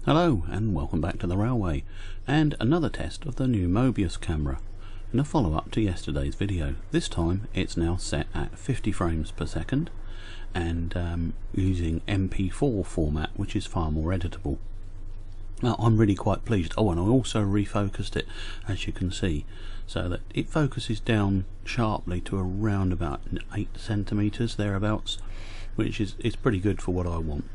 Hello and welcome back to the Railway, and another test of the new Mobius camera in a follow-up to yesterday's video. This time it's now set at 50 frames per second and using MP4 format, which is far more editable. Now I'm really quite pleased. Oh, and I also refocused it, as you can see, so that it focuses down sharply to around about 8 centimeters thereabouts, which is pretty good for what I want.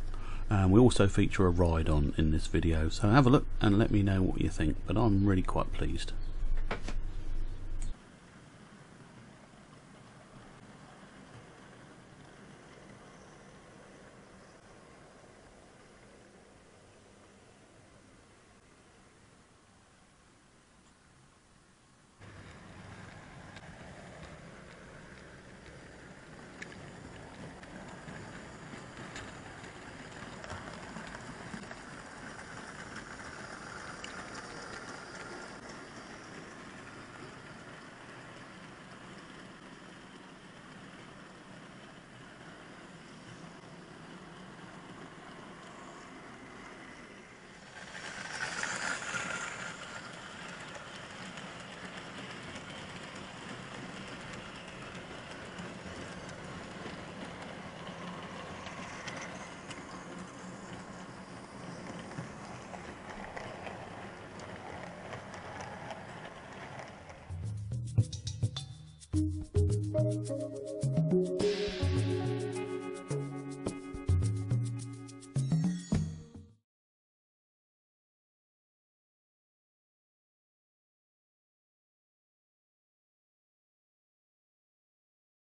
We also feature a ride on in this video, so have a look and let me know what you think, but I'm really quite pleased.